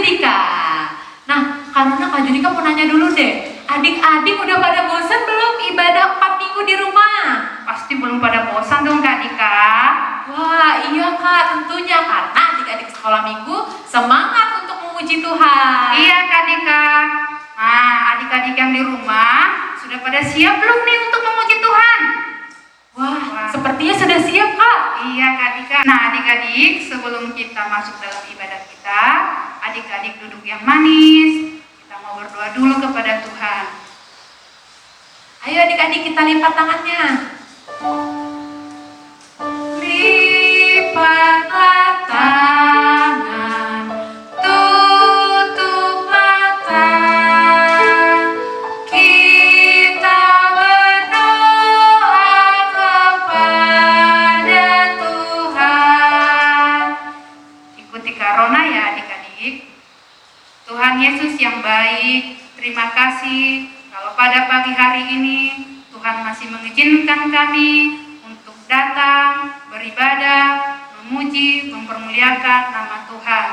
Judika. Nah, karena Kak Judika mau nanya dulu deh, adik-adik udah pada bosan belum ibadah 4 minggu di rumah? Pasti belum pada bosan dong Kak Dika. Wah iya Kak, tentunya karena adik-adik sekolah minggu semangat untuk memuji Tuhan. Iya Kak Dika. Nah, adik-adik yang di rumah sudah pada siap belum nih untuk memuji Tuhan? Wah, sepertinya sudah siap Kak. Iya Kak Dika. Nah adik-adik, sebelum kita masuk dalam ibadah kita, adik-adik duduk yang manis. Kita mau berdoa dulu kepada Tuhan. Ayo adik-adik kita lipat tangannya. Lipatlah tangan, tutup mata, kita berdoa kepada Tuhan. Ikuti Karona ya adik-adik. Tuhan Yesus yang baik, terima kasih kalau pada pagi hari ini Tuhan masih mengizinkan kami untuk datang, beribadah, memuji, mempermuliakan nama Tuhan.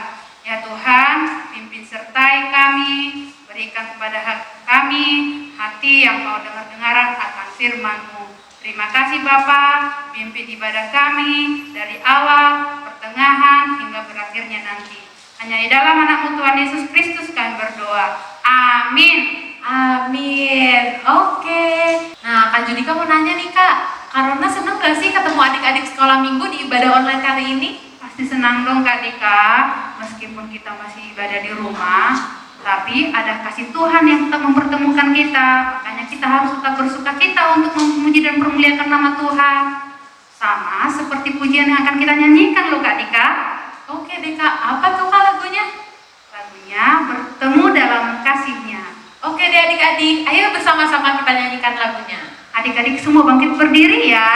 Ya Tuhan, pimpin sertai kami, berikan kepada kami hati yang mau dengar-dengaran akan firman-Mu. Terima kasih Bapa, pimpin ibadah kami dari awal, pertengahan, hingga berakhirnya nanti. Hanya di dalam anak-Mu Tuhan Yesus Kristus kami berdoa. Amin. Amin. Oke. Nah, Kak Judika mau nanya nih Kak, Karona seneng gak sih ketemu adik-adik sekolah minggu di ibadah online kali ini? Pasti senang dong Kak Dika, meskipun kita masih ibadah di rumah, tapi ada kasih Tuhan yang tetap mempertemukan kita. Makanya kita harus tetap bersuka cita untuk memuji dan mempermuliakan nama Tuhan. Sama seperti pujian yang akan kita nyanyikan loh Kak Dika. Oke deh Kak, apa tuh Kak lagunya? Lagunya Bertemu Dalam Kasih-Nya. Oke deh adik-adik, ayo bersama-sama kita nyanyikan lagunya. Adik-adik semua bangkit berdiri ya.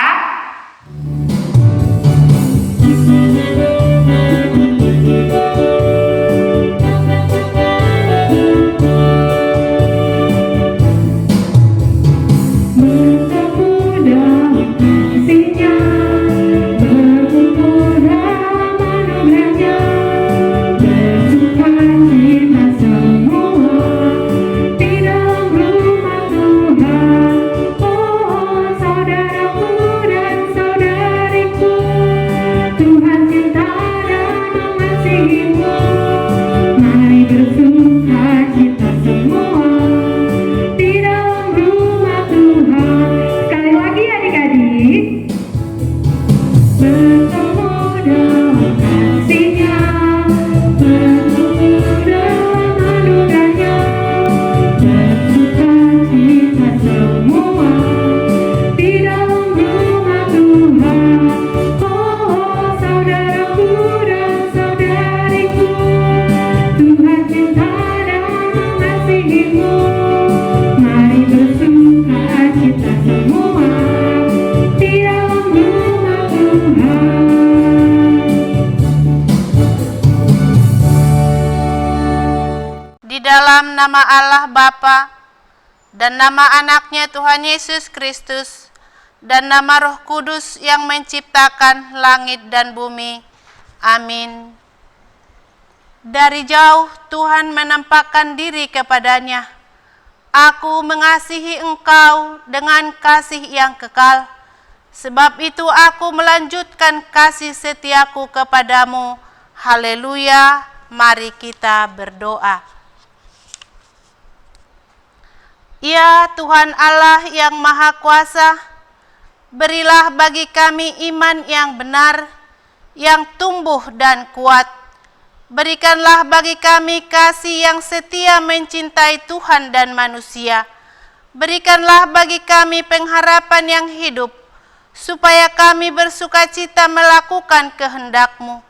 Dalam nama Allah Bapa dan nama anaknya Tuhan Yesus Kristus dan nama Roh Kudus yang menciptakan langit dan bumi. Amin. Dari jauh Tuhan menampakkan diri kepadanya. Aku mengasihi engkau dengan kasih yang kekal. Sebab itu aku melanjutkan kasih setiaku kepadamu. Haleluya. Mari kita berdoa. Ya Tuhan Allah yang Maha Kuasa, berilah bagi kami iman yang benar, yang tumbuh dan kuat. Berikanlah bagi kami kasih yang setia mencintai Tuhan dan manusia. Berikanlah bagi kami pengharapan yang hidup, supaya kami bersukacita melakukan kehendak-Mu.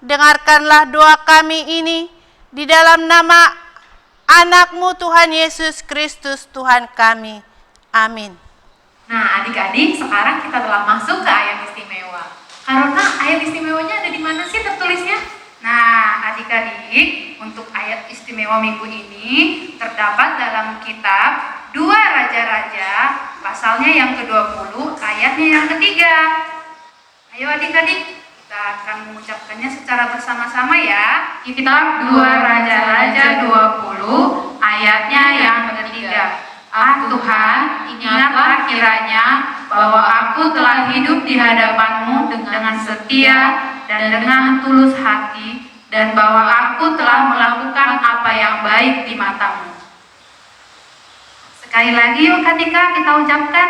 Dengarkanlah doa kami ini di dalam nama Anak-Mu Tuhan Yesus Kristus Tuhan kami. Amin. Nah adik-adik, sekarang kita telah masuk ke ayat istimewa. Karena ayat istimewanya ada di mana sih tertulisnya? Nah adik-adik, untuk ayat istimewa minggu ini terdapat dalam kitab 2 Raja-Raja, pasalnya yang ke-20, ayatnya yang ketiga. Ayo adik-adik, kita akan mengucapkannya secara bersama-sama ya. Kitab 2 Raja-Raja 20 ayatnya yang ketiga. Ah Tuhan, ingatlah kiranya bahwa aku telah hidup di hadapan-Mu dengan setia dan dengan tulus hati, dan bahwa aku telah melakukan apa yang baik di mata-Mu. Sekali lagi yuk Katika kita ucapkan.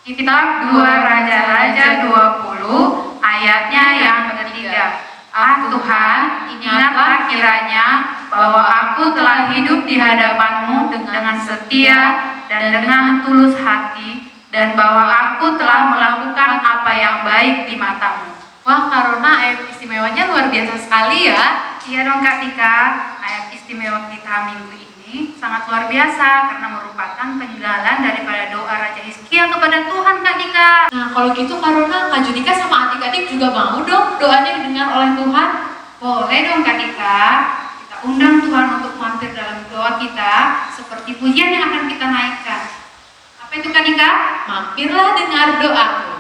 Kitab 2 Raja-Raja 20 ayatnya yang ketiga. Ah Tuhan, ingatlah kiranya bahwa aku telah hidup di hadapan-Mu dengan setia dan dengan tulus hati, dan bahwa aku telah melakukan apa yang baik di mata-Mu. Wah, Karona ayat istimewanya luar biasa sekali ya. Iya dong Kak Tika, ayat istimewa kita minggu ini sangat luar biasa karena merupakan penggalan daripada doa Raja Hizkia kepada Tuhan Kak Tika. Nah, kalau gitu Karona, Kak Judika sama adik-adik juga mau dong doanya didengar oleh Tuhan. Boleh dong Kak Tika, kita undang Tuhan untuk mampir dalam doa kita seperti pujian yang akan kita naikkan. Apa itu Kak Tika? Mampirlah dengar doaku.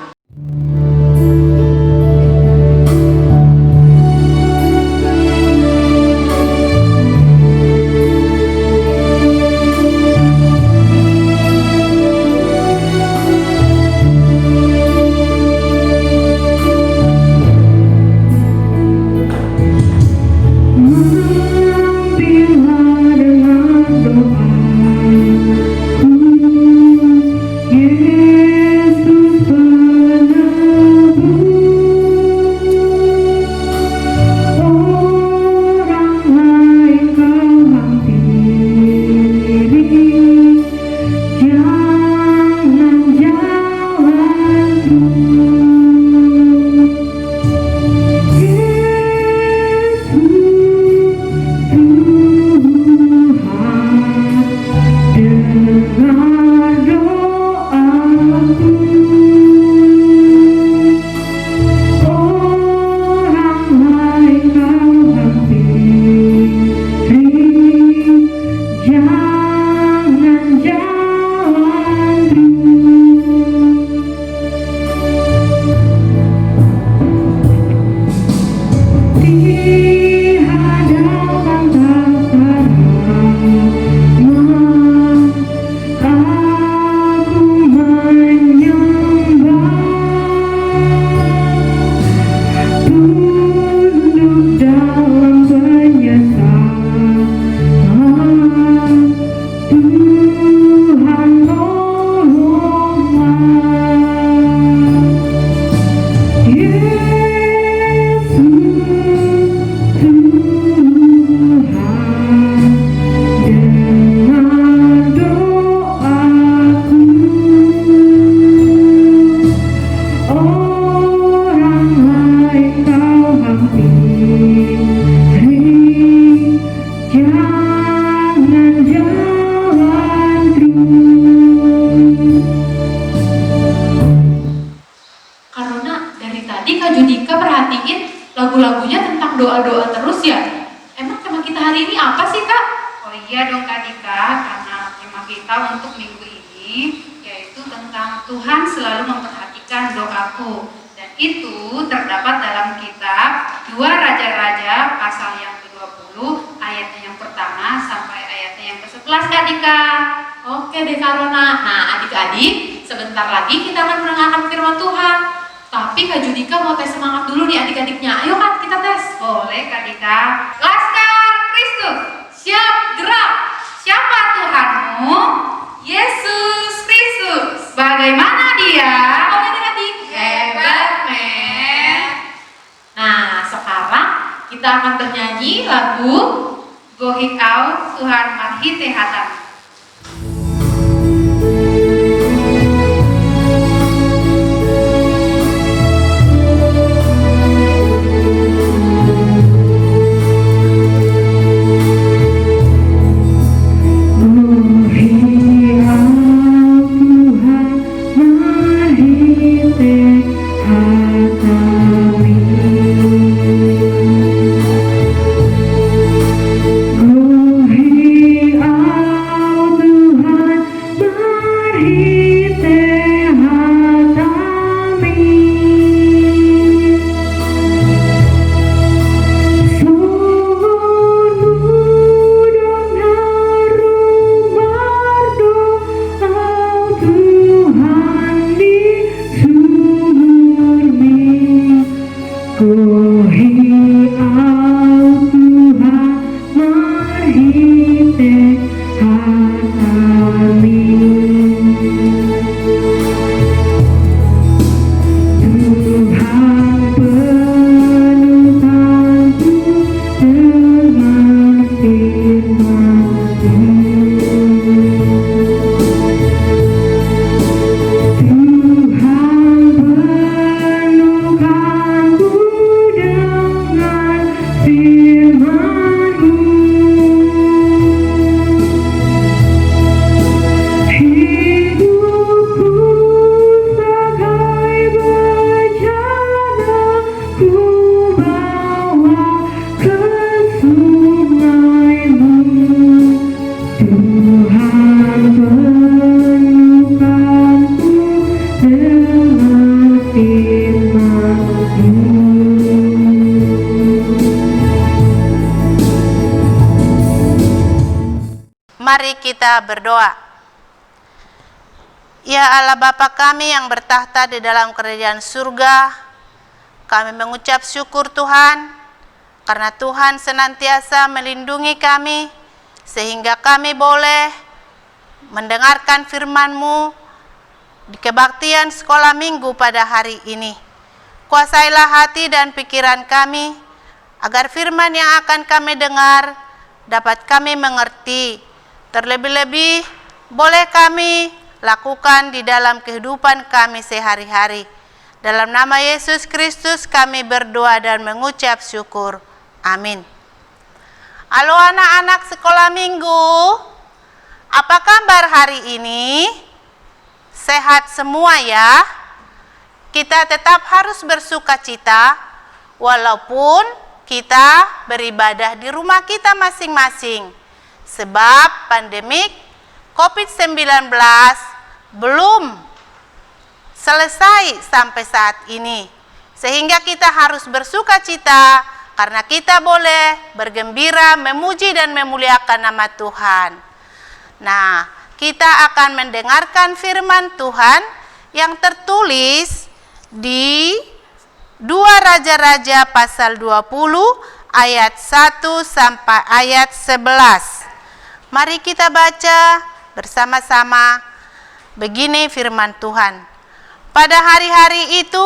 Lagu-lagunya tentang doa-doa terus ya. Emang tema kita hari ini apa sih Kak? Oh iya dong Kak Dika, karena tema kita untuk minggu ini yaitu tentang Tuhan selalu memperhatikan doaku. Dan itu terdapat dalam kitab 2 Raja-Raja pasal yang ke-20 ayatnya yang pertama sampai ayatnya yang ke-11 Kak Dika. Oke deh Karona. Nah adik-adik, sebentar lagi kita akan mendengarkan firman Tuhan. Tapi Kak Judika mau tes semangat dulu nih adik-adiknya. Ayo Kak, kita tes. Boleh Kak Dika. Laskar Kristus, Siap, gerak. siapa Tuhanmu? Yesus Kristus. Bagaimana dia? Boleh adik-adik. Hebat, men. Nah, sekarang kita akan bernyanyi lagu Gohik au Tuhan marhite hatan. Gohik Mari kita berdoa. Ya Allah Bapa kami yang bertahta di dalam kerajaan surga, kami mengucap syukur Tuhan, karena Tuhan senantiasa melindungi kami, sehingga kami boleh mendengarkan firman-Mu di kebaktian sekolah minggu pada hari ini. Kuasailah hati dan pikiran kami, agar firman yang akan kami dengar dapat kami mengerti. Terlebih-lebih boleh kami lakukan di dalam kehidupan kami sehari-hari. Dalam nama Yesus Kristus kami berdoa dan mengucap syukur. Amin. Halo anak-anak sekolah minggu, apa kabar hari ini? Sehat semua ya? Kita tetap harus bersuka cita walaupun kita beribadah di rumah kita masing-masing, sebab pandemik COVID-19 belum selesai sampai saat ini, sehingga kita harus bersuka cita karena kita boleh bergembira, memuji dan memuliakan nama Tuhan. Nah, kita akan mendengarkan firman Tuhan yang tertulis di 2 Raja-Raja pasal 20 ayat 1 sampai ayat 11. Mari kita baca bersama-sama. Begini firman Tuhan. Pada hari-hari itu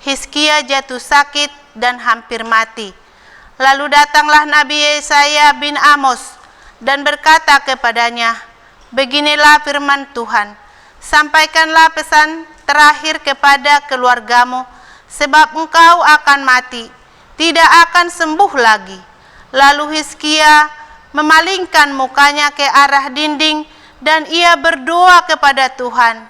Hizkia jatuh sakit dan hampir mati. Lalu datanglah Nabi Yesaya bin Amos dan berkata kepadanya, beginilah firman Tuhan, sampaikanlah pesan terakhir kepada keluargamu, sebab engkau akan mati, tidak akan sembuh lagi. Lalu Hizkia memalingkan mukanya ke arah dinding dan ia berdoa kepada Tuhan.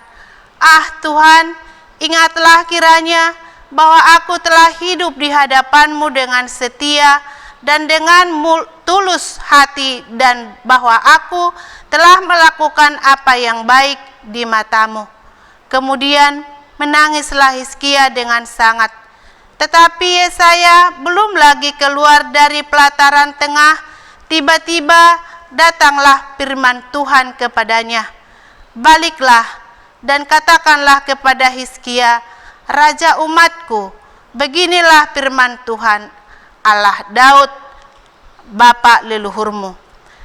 Ah Tuhan, ingatlah kiranya bahwa aku telah hidup di hadapan-Mu dengan setia dan dengan tulus hati, dan bahwa aku telah melakukan apa yang baik di mata-Mu. Kemudian menangislah Hizkia dengan sangat. Tetapi Yesaya belum lagi keluar dari pelataran tengah, tiba-tiba datanglah firman Tuhan kepadanya. Baliklah dan katakanlah kepada Hizkia, raja umatku, beginilah firman Tuhan, Allah Daud, bapa leluhurmu.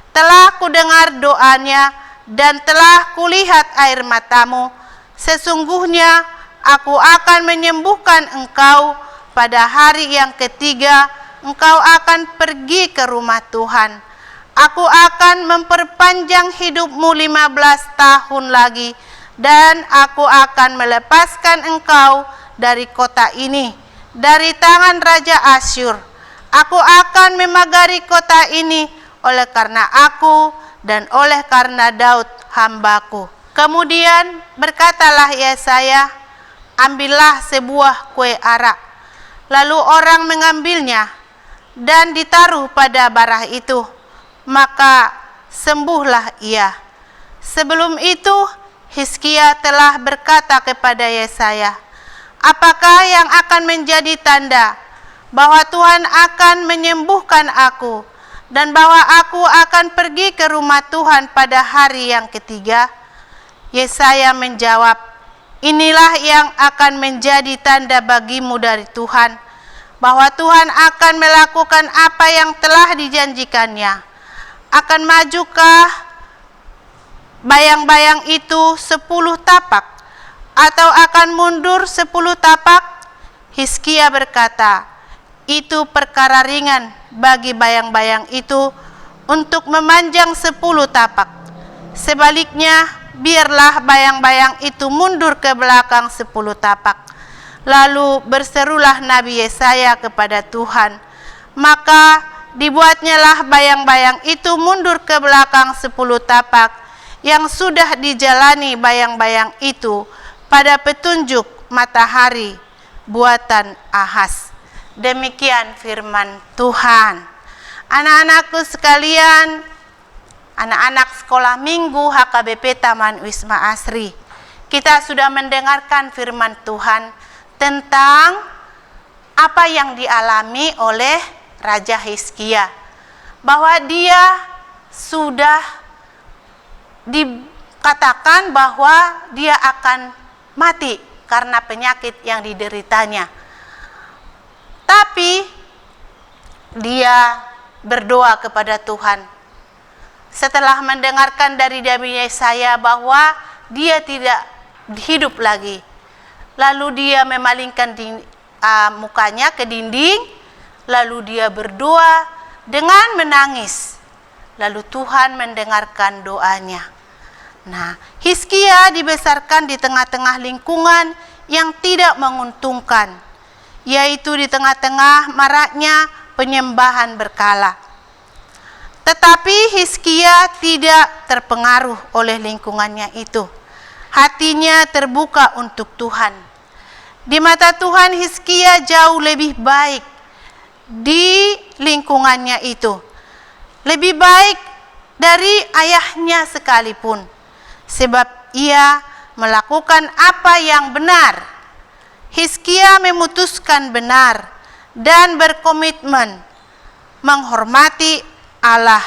Telah kudengar doanya dan telah kulihat air matamu. Sesungguhnya aku akan menyembuhkan engkau. Pada hari yang ketiga engkau akan pergi ke rumah Tuhan. Aku akan memperpanjang hidupmu 15 tahun lagi, dan aku akan melepaskan engkau dari kota ini, dari tangan Raja Asyur. Aku akan memagari kota ini oleh karena aku dan oleh karena Daud hambaku. Kemudian berkatalah Yesaya, ambillah sebuah kue arak. Lalu orang mengambilnya dan ditaruh pada bara itu, maka sembuhlah ia. Sebelum itu Hizkia telah berkata kepada Yesaya, apakah yang akan menjadi tanda bahwa Tuhan akan menyembuhkan aku dan bahwa aku akan pergi ke rumah Tuhan pada hari yang ketiga? Yesaya menjawab, inilah yang akan menjadi tanda bagimu dari Tuhan, bahwa Tuhan akan melakukan apa yang telah dijanjikannya. Akan majukah bayang-bayang itu 10 tapak, atau akan mundur 10 tapak? Hizkia berkata, itu perkara ringan bagi bayang-bayang itu untuk memanjang 10 tapak. Sebaliknya, biarlah bayang-bayang itu mundur ke belakang 10 tapak. Lalu berserulah Nabi Yesaya kepada Tuhan. Maka dibuatnyalah bayang-bayang itu mundur ke belakang 10 tapak, yang sudah dijalani bayang-bayang itu pada petunjuk matahari buatan Ahaz. Demikian firman Tuhan. Anak-anakku sekalian, anak-anak sekolah minggu HKBP Taman Wisma Asri, kita sudah mendengarkan firman Tuhan tentang apa yang dialami oleh Raja Hizkia, bahwa dia sudah dikatakan bahwa dia akan mati karena penyakit yang dideritanya. Tapi dia berdoa kepada Tuhan. Setelah mendengarkan dari Nabi Yesaya bahwa dia tidak hidup lagi, lalu dia memalingkan mukanya ke dinding, lalu dia berdoa dengan menangis. Lalu Tuhan mendengarkan doanya. Nah, Hizkia dibesarkan di tengah-tengah lingkungan yang tidak menguntungkan, yaitu di tengah-tengah maraknya penyembahan berkala. Tetapi Hizkia tidak terpengaruh oleh lingkungannya itu. Hatinya terbuka untuk Tuhan. Di mata Tuhan, Hizkia jauh lebih baik di lingkungannya itu. Lebih baik dari ayahnya sekalipun. Sebab ia melakukan apa yang benar. Hizkia memutuskan benar dan berkomitmen menghormati Allah,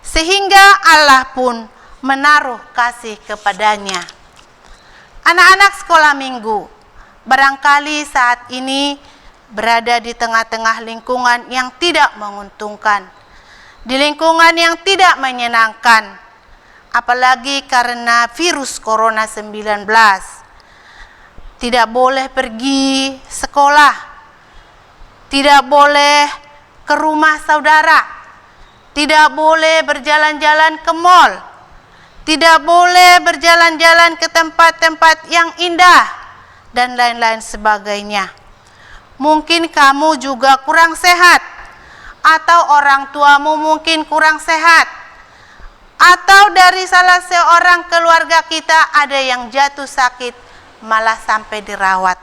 sehingga Allah pun menaruh kasih kepadanya. Anak-anak sekolah minggu, barangkali saat ini berada di tengah-tengah lingkungan yang tidak menguntungkan, di lingkungan yang tidak menyenangkan, apalagi karena virus Corona 19. Tidak boleh pergi sekolah, tidak boleh ke rumah saudara, tidak boleh berjalan-jalan ke mall, tidak boleh berjalan-jalan ke tempat-tempat yang indah, dan lain-lain sebagainya. Mungkin kamu juga kurang sehat, atau orang tuamu mungkin kurang sehat, atau dari salah seorang keluarga kita ada yang jatuh sakit, malah sampai dirawat.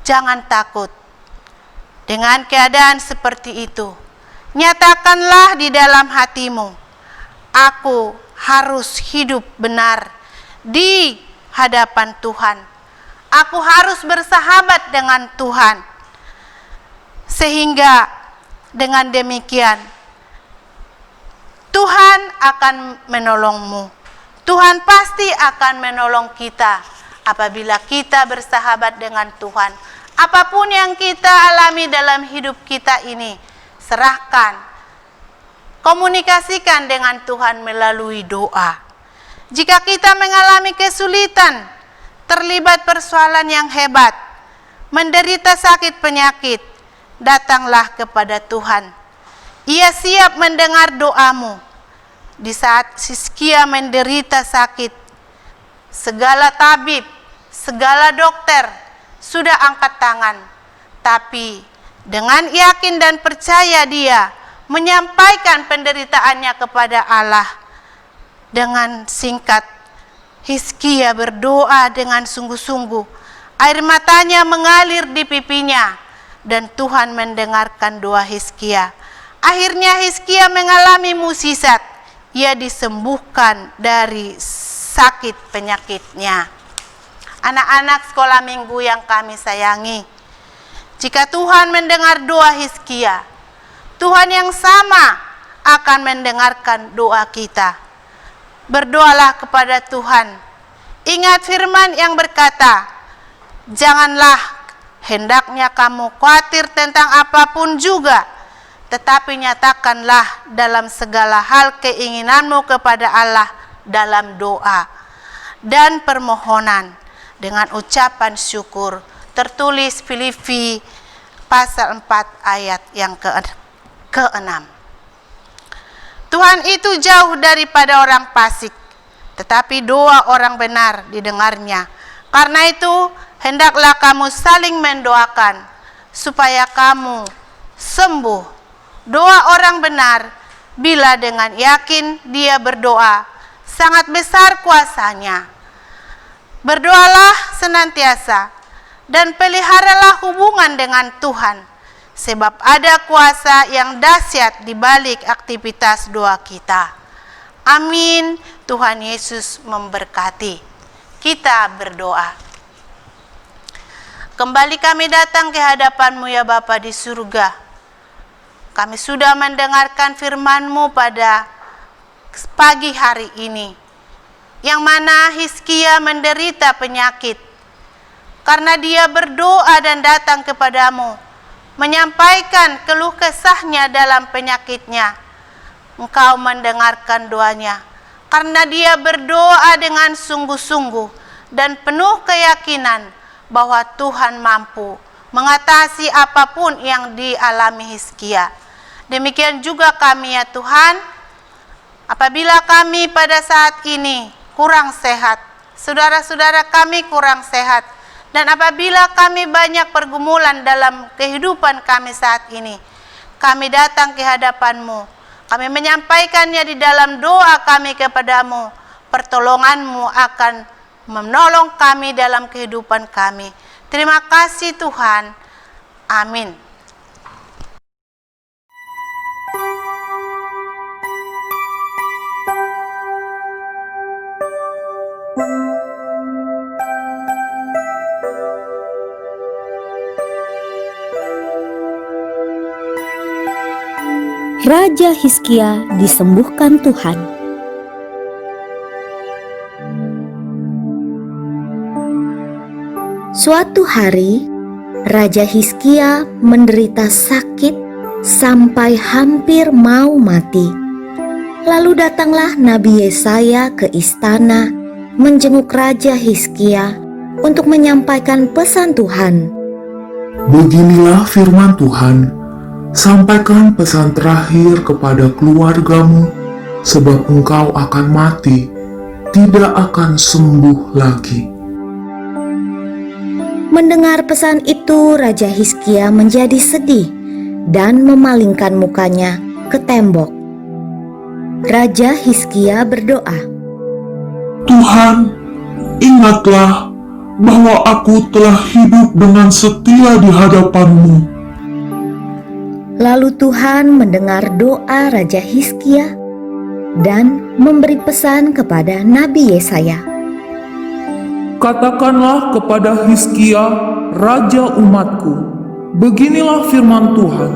Jangan takut. Dengan keadaan seperti itu, nyatakanlah di dalam hatimu, aku harus hidup benar di hadapan Tuhan. Aku harus bersahabat dengan Tuhan. Sehingga dengan demikian Tuhan akan menolongmu. Tuhan pasti akan menolong kita apabila kita bersahabat dengan Tuhan. Apapun yang kita alami dalam hidup kita ini, serahkan, komunikasikan dengan Tuhan melalui doa. Jika kita mengalami kesulitan, terlibat persoalan yang hebat, menderita sakit penyakit, datanglah kepada Tuhan. Ia siap mendengar doamu. Di saat Hizkia menderita sakit, segala tabib, segala dokter sudah angkat tangan, tapi dengan yakin dan percaya dia menyampaikan penderitaannya kepada Allah. Dengan singkat, Hizkia berdoa dengan sungguh-sungguh. Air matanya mengalir di pipinya, dan Tuhan mendengarkan doa Hizkia. Akhirnya Hizkia mengalami mukjizat. Ia disembuhkan dari sakit penyakitnya. Anak-anak sekolah minggu yang kami sayangi, jika Tuhan mendengar doa Hizkia, Tuhan yang sama akan mendengarkan doa kita. Berdoalah kepada Tuhan. Ingat firman yang berkata, janganlah hendaknya kamu khawatir tentang apapun juga, tetapi nyatakanlah dalam segala hal keinginanmu kepada Allah dalam doa dan permohonan dengan ucapan syukur. Tertulis Filipi pasal 4 ayat yang ke-6. Tuhan itu jauh daripada orang fasik, tetapi doa orang benar didengarnya. Karena itu hendaklah kamu saling mendoakan supaya kamu sembuh. Doa orang benar, bila dengan yakin dia berdoa, sangat besar kuasanya. Berdoalah senantiasa dan peliharalah hubungan dengan Tuhan, sebab ada kuasa yang dahsyat di balik aktivitas doa kita. Amin. Tuhan Yesus memberkati. Kita berdoa. Kembali kami datang ke hadapan-Mu ya Bapa di surga. Kami sudah mendengarkan firman-Mu pada pagi hari ini, yang mana Hizkia menderita penyakit. Karena dia berdoa dan datang kepadamu, menyampaikan keluh kesahnya dalam penyakitnya. Engkau mendengarkan doanya, karena dia berdoa dengan sungguh-sungguh dan penuh keyakinan bahwa Tuhan mampu mengatasi apapun yang dialami Hizkia. Demikian juga kami ya Tuhan, apabila kami pada saat ini kurang sehat, saudara-saudara kami kurang sehat, dan apabila kami banyak pergumulan dalam kehidupan kami saat ini, kami datang ke hadapan-Mu, kami menyampaikannya di dalam doa kami kepadamu. Pertolongan-Mu akan menolong kami dalam kehidupan kami. Terima kasih Tuhan. Amin. Raja Hizkia disembuhkan Tuhan. Suatu hari, Raja Hizkia menderita sakit sampai hampir mau mati. Lalu datanglah Nabi Yesaya ke istana menjenguk Raja Hizkia untuk menyampaikan pesan Tuhan. Beginilah firman Tuhan, sampaikan pesan terakhir kepada keluargamu, sebab engkau akan mati, tidak akan sembuh lagi. Mendengar pesan itu, Raja Hizkia menjadi sedih dan memalingkan mukanya ke tembok. Raja Hizkia berdoa, Tuhan, ingatlah bahwa aku telah hidup dengan setia di hadapan-Mu. Lalu Tuhan mendengar doa Raja Hizkia dan memberi pesan kepada Nabi Yesaya. Katakanlah kepada Hizkia, raja umatku, beginilah firman Tuhan.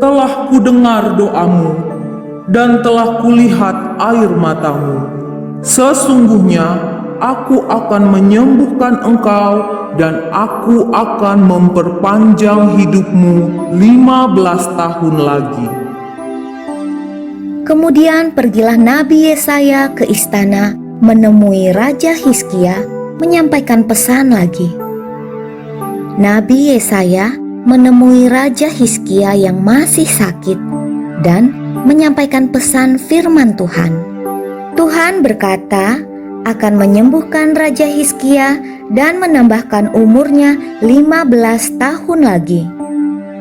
Telah kudengar doamu dan telah kulihat air matamu. Sesungguhnya aku akan menyembuhkan engkau dan aku akan memperpanjang hidupmu 15 tahun lagi. Kemudian pergilah Nabi Yesaya ke istana menemui Raja Hizkia menyampaikan pesan lagi. Nabi Yesaya menemui Raja Hizkia yang masih sakit dan menyampaikan pesan firman Tuhan. Tuhan berkata akan menyembuhkan Raja Hizkia dan menambahkan umurnya 15 tahun lagi.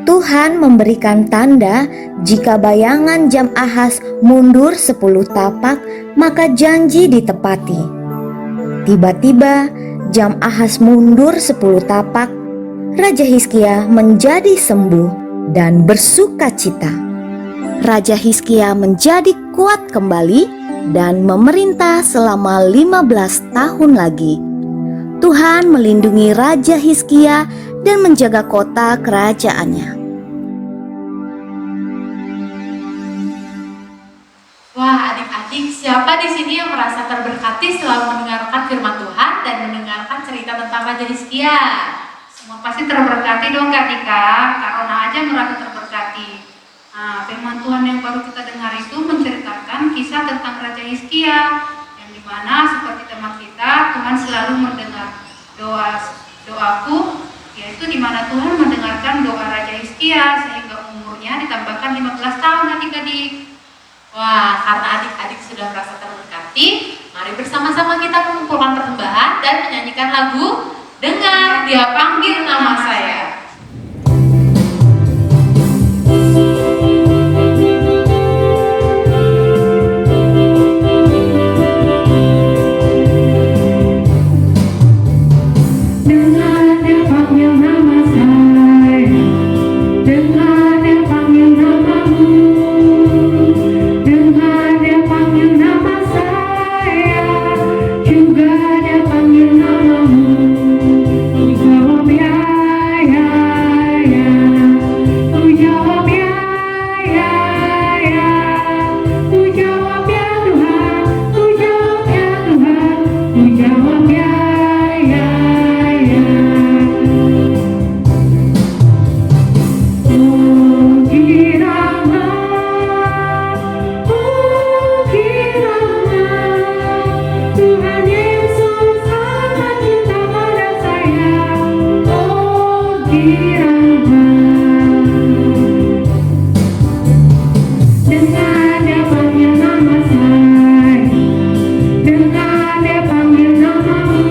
Tuhan memberikan tanda jika bayangan jam Ahaz mundur 10 tapak, maka janji ditepati. Tiba-tiba jam Ahaz mundur 10 tapak, Raja Hizkia menjadi sembuh dan bersukacita. Raja Hizkia menjadi kuat kembali dan memerintah selama 15 tahun lagi. Tuhan melindungi Raja Hizkia dan menjaga kota kerajaannya. Wah, adik-adik, siapa di sini yang merasa terberkati setelah mendengarkan firman Tuhan dan mendengarkan cerita tentang Raja Hizkia? Semua pasti terberkati dong Kak Tika, Kak Rona aja merasa terberkati. Nah, firman Tuhan yang baru kita dengar itu menceritakan kisah tentang Raja Hizkia, yang dimana seperti tema kita, Tuhan selalu mendengar doaku, yaitu dimana Tuhan mendengarkan doa Raja Hizkia sehingga umurnya ditambahkan 15 tahun adik-adik. Wah, karena adik-adik sudah merasa terberkati, mari bersama-sama kita mengumpulkan persembahan dan menyanyikan lagu Dengar Dia Panggil Nama Saya. Juga dia panggil namamu, jawab ya, ya. ku jawab ya, ya, ya. Oh kiranya Tuhan Yesus amat cinta pada saya. Oh kiranya dengan Dia panggil nama saya, dengan Dia panggil namamu,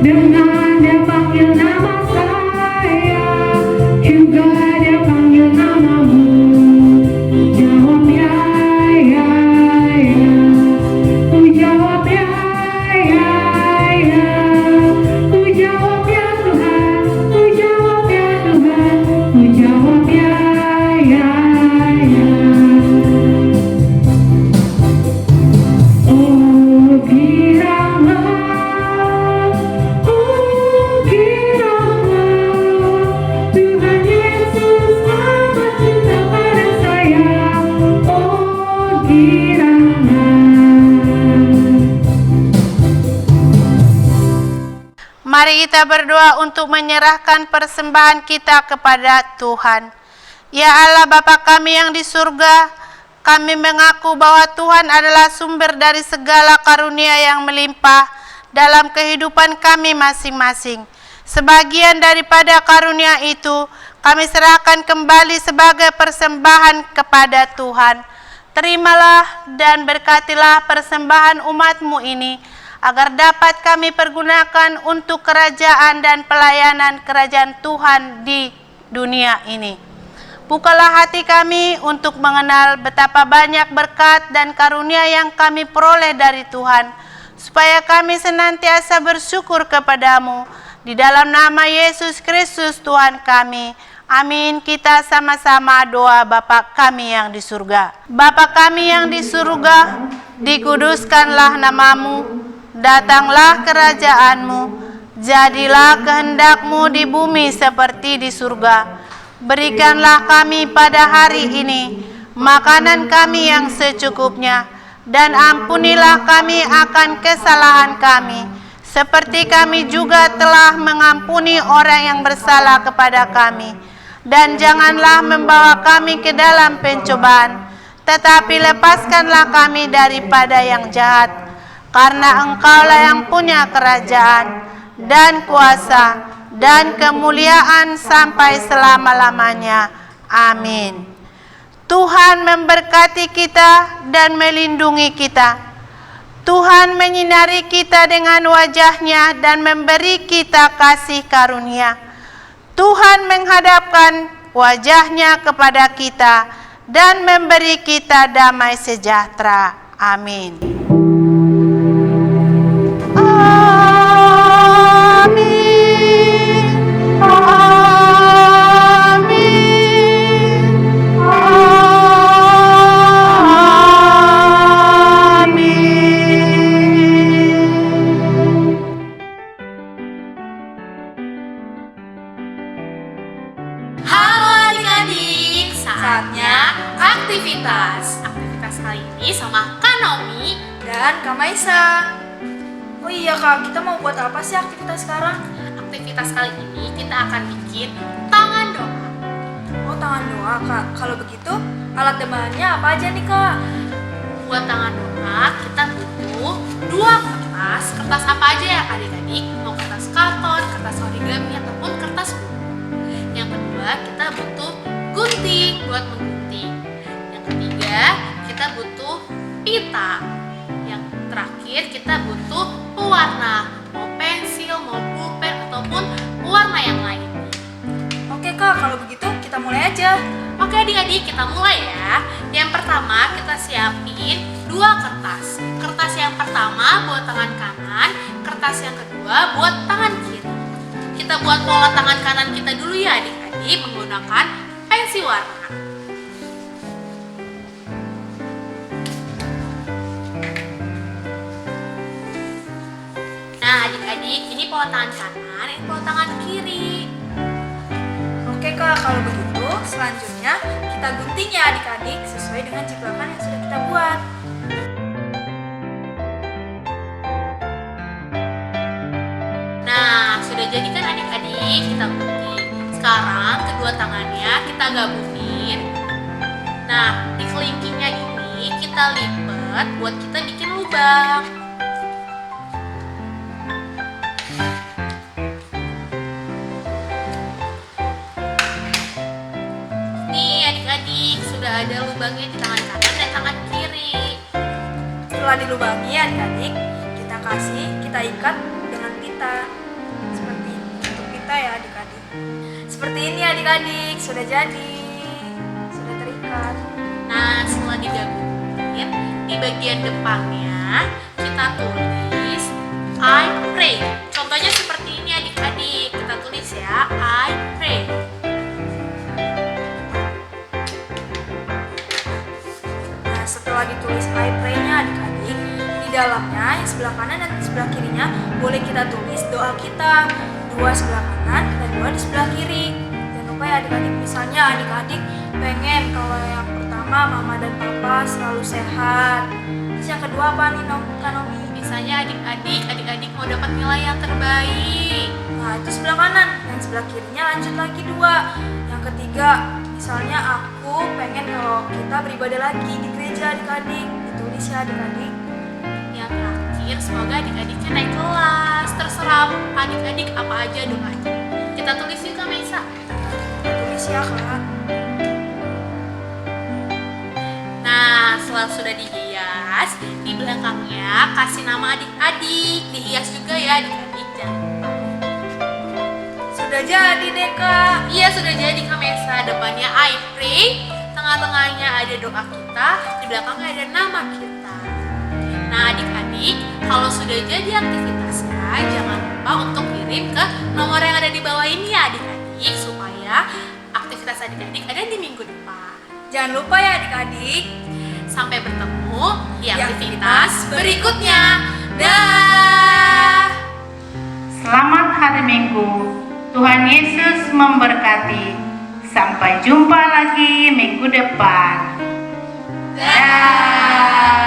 dengan Dia panggil nama saya, juga Dia panggil namamu. Jawab ya, ya, ya. Ku jawab ya, ya, ya. Ku jawab ya Tuhan, ku jawab ya Tuhan, ku jawab ya, ya, ya. Oh kiranya Tuhan Yesus amat cinta pada saya. Oh kiranya. Mari kita berdoa untuk menyerahkan persembahan kita kepada Tuhan. Ya Allah Bapa kami yang di surga, kami mengaku bahwa Tuhan adalah sumber dari segala karunia yang melimpah dalam kehidupan kami masing-masing. Sebagian daripada karunia itu kami serahkan kembali sebagai persembahan kepada Tuhan. Terimalah dan berkatilah persembahan umat-Mu ini, agar dapat kami pergunakan untuk kerajaan dan pelayanan kerajaan Tuhan di dunia ini. Bukalah hati kami untuk mengenal betapa banyak berkat dan karunia yang kami peroleh dari Tuhan, supaya kami senantiasa bersyukur kepadamu. Di dalam nama Yesus Kristus Tuhan kami. Amin. Kita sama-sama doa Bapa kami yang di surga. Bapa kami yang di surga, dikuduskanlah namamu. Datanglah kerajaanmu, jadilah kehendak-Mu di bumi seperti di surga. Berikanlah kami pada hari ini makanan kami yang secukupnya, dan ampunilah kami akan kesalahan kami, seperti kami juga telah mengampuni orang yang bersalah kepada kami. Dan janganlah membawa kami ke dalam pencobaan, tetapi lepaskanlah kami daripada yang jahat. Karena Engkaulah yang punya kerajaan dan kuasa dan kemuliaan sampai selama-lamanya. Amin. Tuhan memberkati kita dan melindungi kita. Tuhan menyinari kita dengan wajah-Nya dan memberi kita kasih karunia. Tuhan menghadapkan wajah-Nya kepada kita dan memberi kita damai sejahtera. Amin. Aktivitas kali ini sama Kak Naomi dan Kak Maisa. Oh iya Kak, kita mau buat apa sih aktivitas sekarang? Aktivitas kali ini kita akan bikin tangan doa. Oh tangan doa Kak, kalau begitu alat bahannya apa aja nih Kak? Buat tangan doa kita butuh 2 kertas. Kertas apa aja ya adik-adik? Mau kertas karton, kertas origami, ataupun kertas buku. Yang kedua kita butuh gunting buat menggunting. Yang ketiga kita butuh pita. Yang terakhir kita butuh pewarna, mau pensil, mau pulpen, ataupun warna yang lain. Oke Kak, kalau begitu kita mulai aja. Oke adik-adik, kita mulai ya. Yang pertama kita siapin 2 kertas. Kertas yang pertama buat tangan kanan, kertas yang kedua buat tangan kiri. Kita buat pola tangan kanan kita dulu ya adik-adik menggunakan pensil warna. Nah adik-adik, ini pola tangan kanan, ini pola tangan kiri. Oke Kak, kalau begitu selanjutnya kita gunting ya adik-adik sesuai dengan jiplakan yang sudah kita buat. Sudah jadi kan adik-adik, kita gunting. Sekarang kedua tangannya kita gabungin. Nah, di kelingkingnya ini kita lipat buat kita bikin lubang. Nih adik-adik, sudah ada lubangnya di tangan kanan dan tangan kiri. Setelah dilubangi adik-adik, kita ikat dengan pita. Seperti untuk pita ya adik-adik. Seperti ini adik-adik, sudah jadi. Sudah terikat. Nah, setelah digabungin, di bagian depannya kita tulis I pray. Contohnya seperti ini adik-adik. Kita tulis ya, I pray. Nah, setelah ditulis I pray-nya adik-adik, di dalamnya yang sebelah kanan dan sebelah kirinya boleh kita tulis doa kita. Dua sebelah kanan dan dua di sebelah kiri. Jangan lupa ya adik-adik, misalnya adik-adik pengen kalau yang pertama mama dan papa selalu sehat. Terus yang kedua apa nih Kak Nomi? Misalnya adik-adik mau dapat nilai yang terbaik. Nah itu sebelah kanan, dan sebelah kirinya lanjut lagi dua. Yang ketiga, misalnya aku pengen kalau kita beribadah lagi di gereja adik-adik. Ditulis ya adik-adik. Yang terakhir, semoga adik-adiknya naik kelas. Terserah adik-adik apa aja doanya. Kita tulis juga Maisa. Tulis ya Kak. Nah, setelah sudah dihias, di belakangnya kasih nama adik-adik. Dihias juga ya adik-adik, jangan lupa. Sudah jadi deh Kak. Iya, sudah jadi Kak Mesa. Depannya I pray, tengah-tengahnya ada doa kita, di belakangnya ada nama kita. Nah, adik-adik, kalau sudah jadi aktivitasnya, jangan lupa untuk kirim ke nomor yang ada di bawah ini ya adik-adik, supaya aktivitas adik-adik ada di minggu depan. Jangan lupa ya adik-adik. Sampai bertemu di aktivitas berikutnya. Dah. Selamat hari Minggu. Tuhan Yesus memberkati. Sampai jumpa lagi minggu depan. Dah.